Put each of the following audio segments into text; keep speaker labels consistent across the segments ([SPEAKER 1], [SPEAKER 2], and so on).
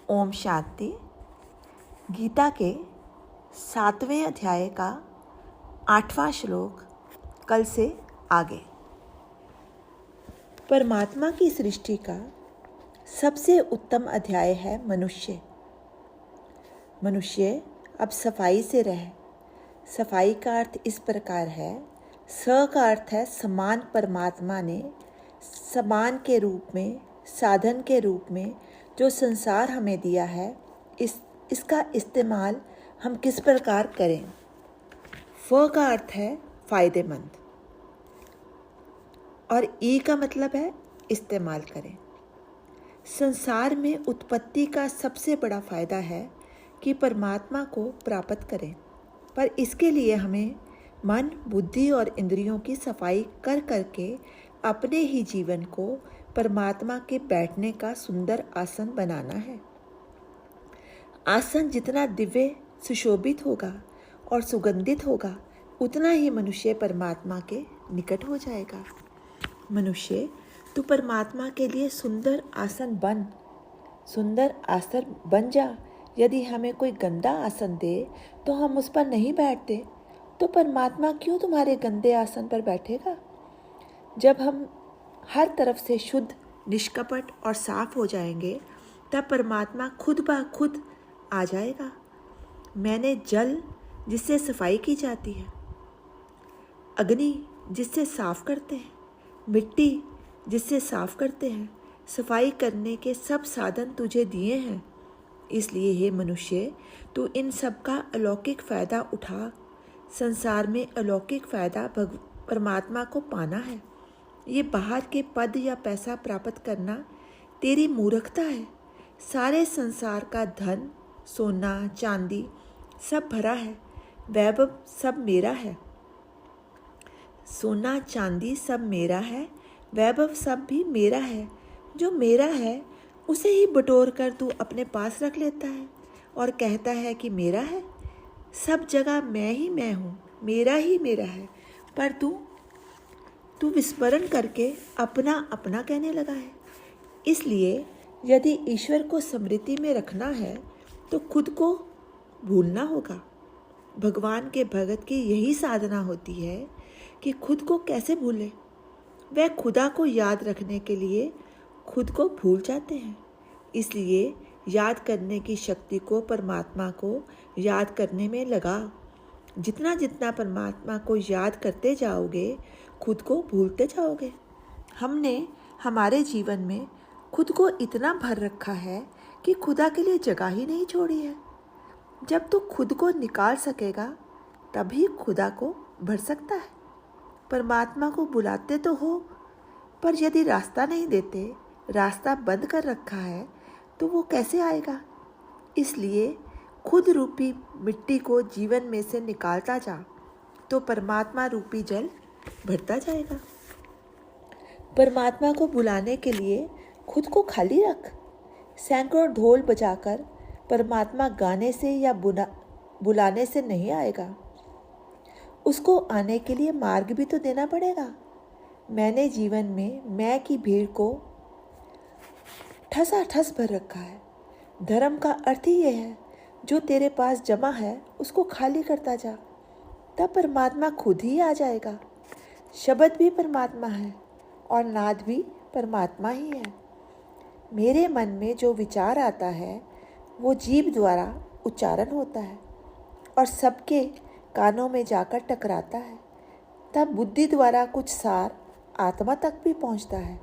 [SPEAKER 1] ओम शांति। गीता के 7वें अध्याय का 8वां श्लोक कल से आगे। परमात्मा की सृष्टि का सबसे उत्तम अध्याय है मनुष्य। मनुष्य अब सफाई से रहे। सफाई का अर्थ इस प्रकार है। स का अर्थ है समान। परमात्मा ने समान के रूप में, साधन के रूप में जो संसार हमें दिया है, इसका इस्तेमाल हम किस प्रकार करें। फ का अर्थ है फायदेमंद और ई का मतलब है इस्तेमाल करें। संसार में उत्पत्ति का सबसे बड़ा फायदा है कि परमात्मा को प्राप्त करें, पर इसके लिए हमें मन, बुद्धि और इंद्रियों की सफाई कर करके अपने ही जीवन को परमात्मा के बैठने का सुंदर आसन बनाना है। आसन जितना दिव्य, सुशोभित होगा और सुगंधित होगा, उतना ही मनुष्य परमात्मा के निकट हो जाएगा। मनुष्य, तू परमात्मा के लिए सुंदर आसन बन जा। यदि हमें कोई गंदा आसन दे तो हम उस पर नहीं बैठते, तो परमात्मा क्यों तुम्हारे गंदे आसन पर बैठेगा। जब हम हर तरफ से शुद्ध, निष्कपट और साफ हो जाएंगे, तब परमात्मा खुद ब खुद आ जाएगा। मैंने जल जिससे सफाई की जाती है, अग्नि जिससे साफ करते हैं, मिट्टी जिससे साफ करते हैं, सफाई करने के सब साधन तुझे दिए हैं। इसलिए हे मनुष्य, तू इन सब का अलौकिक फ़ायदा उठा। संसार में अलौकिक फ़ायदा परमात्मा को पाना है। ये बाहर के पद या पैसा प्राप्त करना तेरी मूर्खता है। सारे संसार का धन, सोना, चांदी सब भरा है। वैभव सब मेरा है। सोना चांदी सब मेरा है, वैभव सब भी मेरा है। जो मेरा है उसे ही बटोर कर तू अपने पास रख लेता है और कहता है कि मेरा है। सब जगह मैं ही मैं हूँ, मेरा ही मेरा है, पर तू विस्मरण करके अपना अपना कहने लगा है। इसलिए यदि ईश्वर को स्मृति में रखना है तो खुद को भूलना होगा। भगवान के भगत की यही साधना होती है कि खुद को कैसे भूले। वह खुदा को याद रखने के लिए खुद को भूल जाते हैं। इसलिए याद करने की शक्ति को परमात्मा को याद करने में लगा। जितना जितना परमात्मा को याद करते जाओगे, खुद को भूलते जाओगे। हमने हमारे जीवन में खुद को इतना भर रखा है कि खुदा के लिए जगह ही नहीं छोड़ी है। जब तू खुद को निकाल सकेगा, तभी खुदा को भर सकता है। परमात्मा को बुलाते तो हो, पर यदि रास्ता नहीं देते, रास्ता बंद कर रखा है, तो वो कैसे आएगा। इसलिए खुद रूपी मिट्टी को जीवन में से निकालता जा, तो परमात्मा रूपी जल भरता जाएगा। परमात्मा को बुलाने के लिए खुद को खाली रख। सैकड़ों ढोल बजाकर परमात्मा गाने से या बुलाने से नहीं आएगा। उसको आने के लिए मार्ग भी तो देना पड़ेगा। मैंने जीवन में मैं की भीड़ को ठसाठस भर रखा है। धर्म का अर्थ ही यह है, जो तेरे पास जमा है उसको खाली करता जा, तब परमात्मा खुद ही आ जाएगा। शब्द भी परमात्मा है और नाद भी परमात्मा ही है। मेरे मन में जो विचार आता है वो जीभ द्वारा उच्चारण होता है और सबके कानों में जाकर टकराता है। तब बुद्धि द्वारा कुछ सार आत्मा तक भी पहुंचता है।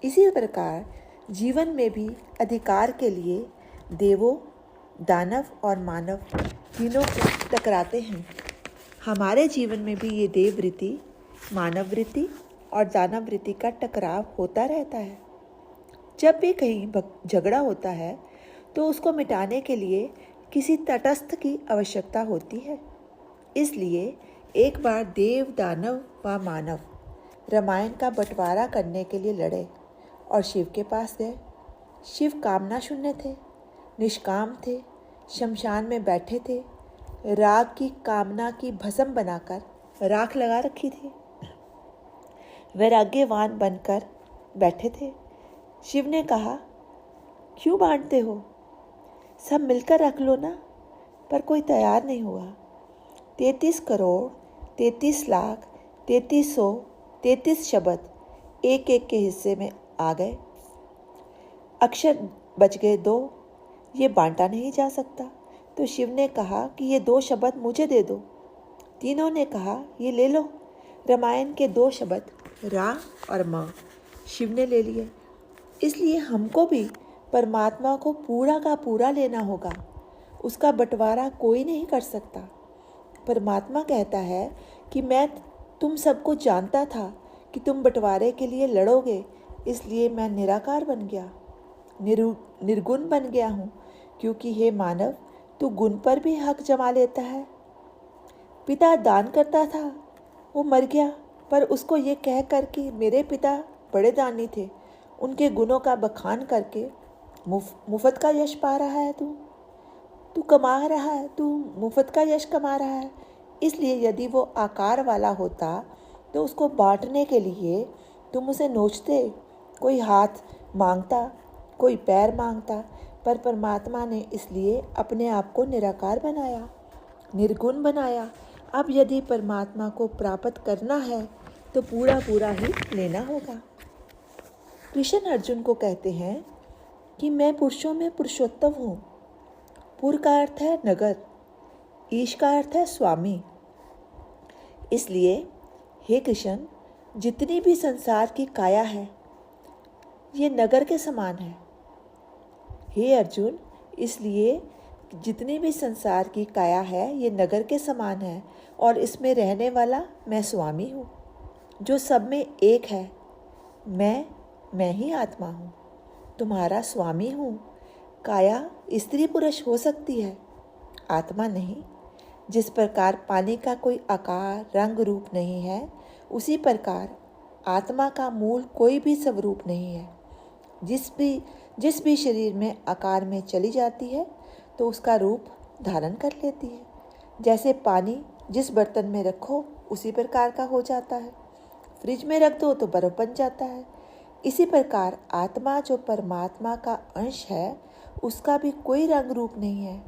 [SPEAKER 1] इसी प्रकार जीवन में भी अधिकार के लिए देवों, दानव और मानव तीनों टकराते हैं। हमारे जीवन में भी ये देव वृत्ति, मानव वृत्ति और दानव वृत्ति का टकराव होता रहता है। जब भी कहीं झगड़ा होता है तो उसको मिटाने के लिए किसी तटस्थ की आवश्यकता होती है। इसलिए एक बार देव, दानव व मानव रामायण का बंटवारा करने के लिए लड़े और शिव के पास गए। शिव कामना शून्य थे, निष्काम थे, शमशान में बैठे थे। राग की कामना की भस्म बनाकर राख लगा रखी थी। वैराग्यवान बनकर बैठे थे। शिव ने कहा, क्यों बांटते हो? सब मिलकर रख लो ना। पर कोई तैयार नहीं हुआ। 33 करोड़ 33 लाख 3300 33 शब्द एक एक के हिस्से में आ गए। अक्षर बच गए 2। ये बांटा नहीं जा सकता। तो शिव ने कहा कि ये 2 शब्द मुझे दे दो। तीनों ने कहा ये ले लो। रामायण के 2 शब्द रा और माँ शिव ने ले लिए। इसलिए हमको भी परमात्मा को पूरा का पूरा लेना होगा। उसका बंटवारा कोई नहीं कर सकता। परमात्मा कहता है कि मैं तुम सबको जानता था कि तुम बंटवारे के लिए लड़ोगे, इसलिए मैं निराकार बन गया, निर्गुण बन गया हूँ, क्योंकि हे मानव तू गुण पर भी हक जमा लेता है। पिता दान करता था, वो मर गया, पर उसको ये कह कर कि मेरे पिता बड़े दानी थे, उनके गुणों का बखान करके मुफ्त का यश पा रहा है। तू कमा रहा है, तू मुफ्त का यश कमा रहा है। इसलिए यदि वो आकार वाला होता तो उसको बांटने के लिए तुम उसे नोचते, कोई हाथ मांगता, कोई पैर मांगता, पर परमात्मा ने इसलिए अपने आप को निराकार बनाया, निर्गुण बनाया। अब यदि परमात्मा को प्राप्त करना है तो पूरा पूरा ही लेना होगा। कृष्ण अर्जुन को कहते हैं कि मैं पुरुषों में पुरुषोत्तम हूँ। पुर का अर्थ है नगर, ईश का अर्थ है स्वामी। इसलिए हे कृष्ण, जितनी भी संसार की काया है ये नगर के समान है। हे अर्जुन, इसलिए जितनी भी संसार की काया है ये नगर के समान है और इसमें रहने वाला मैं स्वामी हूँ, जो सब में एक है। मैं ही आत्मा हूँ, तुम्हारा स्वामी हूँ। काया स्त्री पुरुष हो सकती है, आत्मा नहीं। जिस प्रकार पानी का कोई आकार रंग रूप नहीं है, उसी प्रकार आत्मा का मूल कोई भी स्वरूप नहीं है। जिस भी शरीर में आकार में चली जाती है तो उसका रूप धारण कर लेती है। जैसे पानी जिस बर्तन में रखो उसी प्रकार का हो जाता है, फ्रिज में रख दो तो बर्फ बन जाता है। इसी प्रकार आत्मा जो परमात्मा का अंश है उसका भी कोई रंग रूप नहीं है।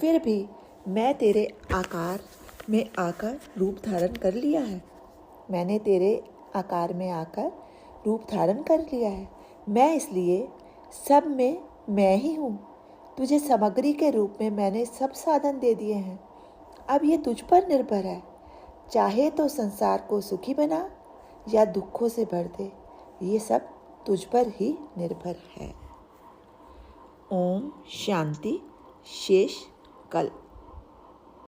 [SPEAKER 1] फिर भी मैं तेरे आकार में आकर रूप धारण कर लिया है। मैंने तेरे आकार में आकर रूप धारण कर लिया है। मैं इसलिए सब में मैं ही हूँ। तुझे सामग्री के रूप में मैंने सब साधन दे दिए हैं। अब ये तुझ पर निर्भर है, चाहे तो संसार को सुखी बना या दुखों से भर दे, ये सब तुझ पर ही निर्भर है। ओम शांति। शेष कल।